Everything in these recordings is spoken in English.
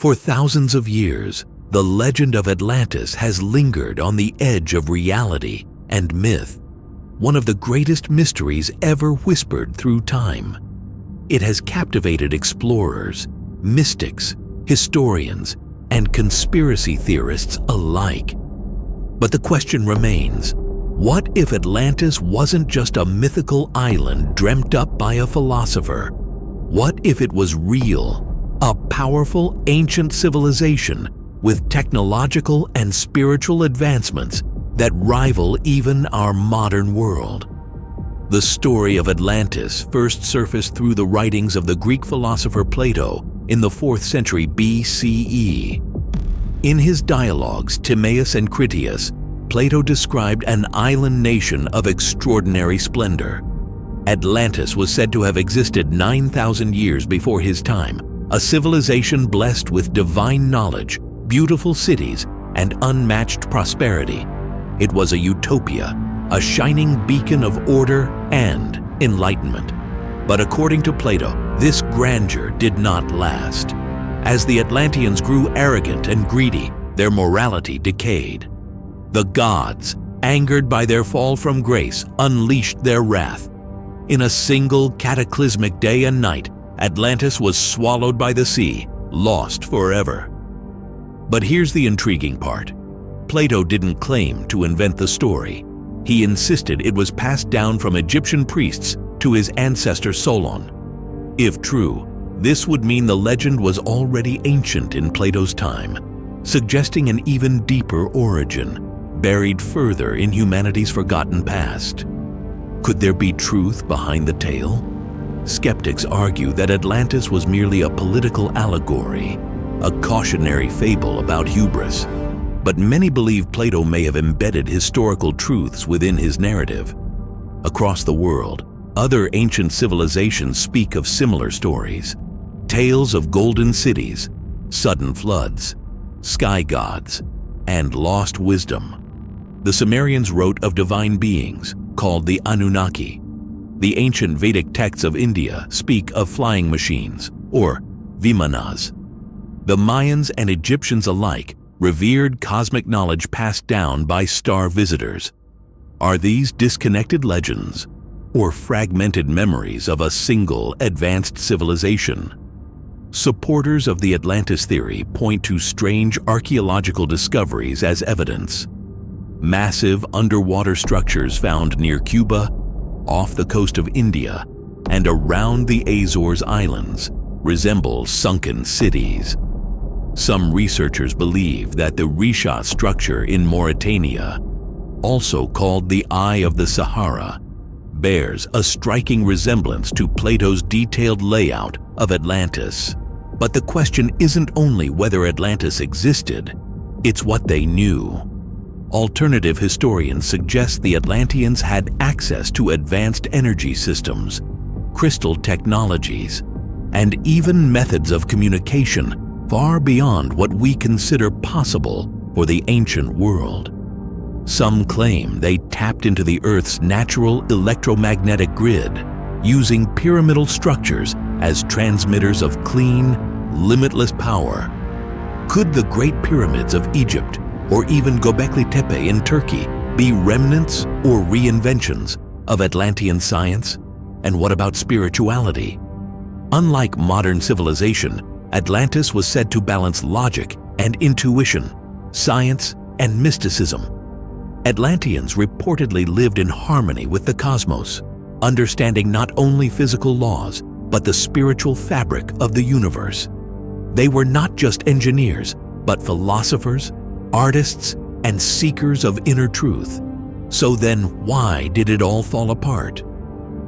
For thousands of years, the legend of Atlantis has lingered on the edge of reality and myth, one of the greatest mysteries ever whispered through time. It has captivated explorers, mystics, historians, and conspiracy theorists alike. But the question remains, what if Atlantis wasn't just a mythical island dreamt up by a philosopher? What if it was real? A powerful ancient civilization with technological and spiritual advancements that rival even our modern world. The story of Atlantis first surfaced through the writings of the Greek philosopher Plato in the 4th century BCE. In his dialogues Timaeus and Critias, Plato described an island nation of extraordinary splendor. Atlantis was said to have existed 9,000 years before his time, a civilization blessed with divine knowledge, beautiful cities, and unmatched prosperity. It was a utopia, a shining beacon of order and enlightenment. But according to Plato, this grandeur did not last. As the Atlanteans grew arrogant and greedy, their morality decayed. The gods, angered by their fall from grace, unleashed their wrath. In a single cataclysmic day and night, Atlantis was swallowed by the sea, lost forever. But here's the intriguing part. Plato didn't claim to invent the story. He insisted it was passed down from Egyptian priests to his ancestor Solon. If true, this would mean the legend was already ancient in Plato's time, suggesting an even deeper origin, buried further in humanity's forgotten past. Could there be truth behind the tale? Skeptics argue that Atlantis was merely a political allegory, a cautionary fable about hubris. But many believe Plato may have embedded historical truths within his narrative. Across the world, other ancient civilizations speak of similar stories. Tales of golden cities, sudden floods, sky gods, and lost wisdom. The Sumerians wrote of divine beings called the Anunnaki. The ancient Vedic texts of India speak of flying machines, or Vimanas. The Mayans and Egyptians alike revered cosmic knowledge passed down by star visitors. Are these disconnected legends or fragmented memories of a single advanced civilization? Supporters of the Atlantis theory point to strange archaeological discoveries as evidence. Massive underwater structures found near Cuba, off the coast of India, and around the Azores Islands resemble sunken cities. Some researchers believe that the Risha structure in Mauritania, also called the Eye of the Sahara, bears a striking resemblance to Plato's detailed layout of Atlantis. But the question isn't only whether Atlantis existed, it's what they knew. Alternative historians suggest the Atlanteans had access to advanced energy systems, crystal technologies, and even methods of communication far beyond what we consider possible for the ancient world. Some claim they tapped into the Earth's natural electromagnetic grid, using pyramidal structures as transmitters of clean, limitless power. Could the Great Pyramids of Egypt or even Göbekli Tepe in Turkey be remnants or reinventions of Atlantean science? And what about spirituality? Unlike modern civilization, Atlantis was said to balance logic and intuition, science and mysticism. Atlanteans reportedly lived in harmony with the cosmos, understanding not only physical laws, but the spiritual fabric of the universe. They were not just engineers, but philosophers, artists, and seekers of inner truth. So then, why did it all fall apart?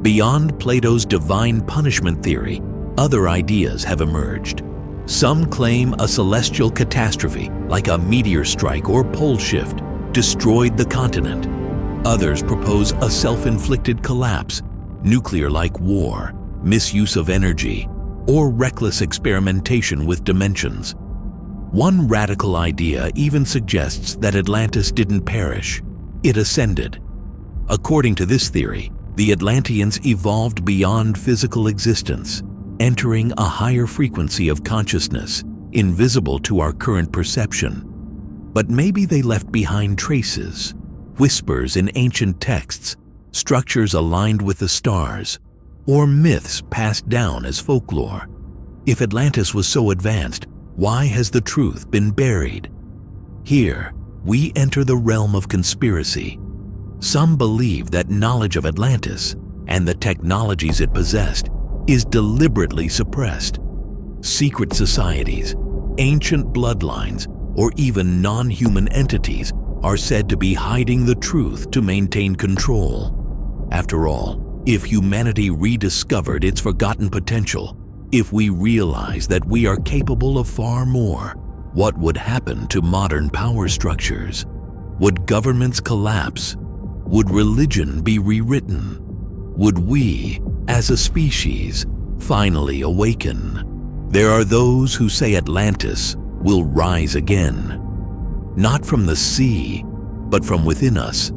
Beyond Plato's divine punishment theory, other ideas have emerged. Some claim a celestial catastrophe, like a meteor strike or pole shift, destroyed the continent. Others propose a self-inflicted collapse, nuclear-like war, misuse of energy, or reckless experimentation with dimensions. One radical idea even suggests that Atlantis didn't perish, it ascended. According to this theory, the Atlanteans evolved beyond physical existence, entering a higher frequency of consciousness, invisible to our current perception. But maybe they left behind traces, whispers in ancient texts, structures aligned with the stars, or myths passed down as folklore. If Atlantis was so advanced, why has the truth been buried? Here, we enter the realm of conspiracy. Some believe that knowledge of Atlantis and the technologies it possessed is deliberately suppressed. Secret societies, ancient bloodlines, or even non-human entities are said to be hiding the truth to maintain control. After all, if humanity rediscovered its forgotten potential, if we realize that we are capable of far more, what would happen to modern power structures? Would governments collapse? Would religion be rewritten? Would we, as a species, finally awaken? There are those who say Atlantis will rise again, not from the sea, but from within us.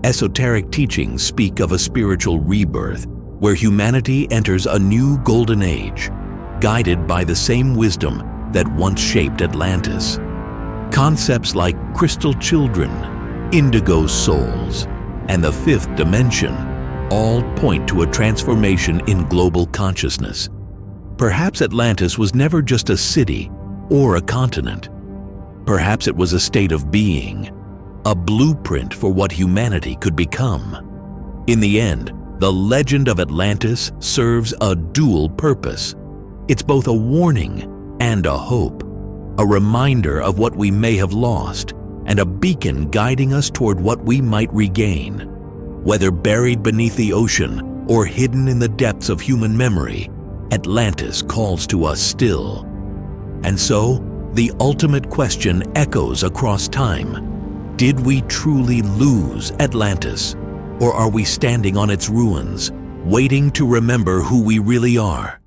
Esoteric teachings speak of a spiritual rebirth where humanity enters a new golden age, guided by the same wisdom that once shaped Atlantis. Concepts like crystal children, indigo souls, and the fifth dimension all point to a transformation in global consciousness. Perhaps Atlantis was never just a city or a continent. Perhaps it was a state of being, a blueprint for what humanity could become. In the end, the legend of Atlantis serves a dual purpose. It's both a warning and a hope, a reminder of what we may have lost, and a beacon guiding us toward what we might regain. Whether buried beneath the ocean or hidden in the depths of human memory, Atlantis calls to us still. And so, the ultimate question echoes across time. Did we truly lose Atlantis? Or are we standing on its ruins, waiting to remember who we really are?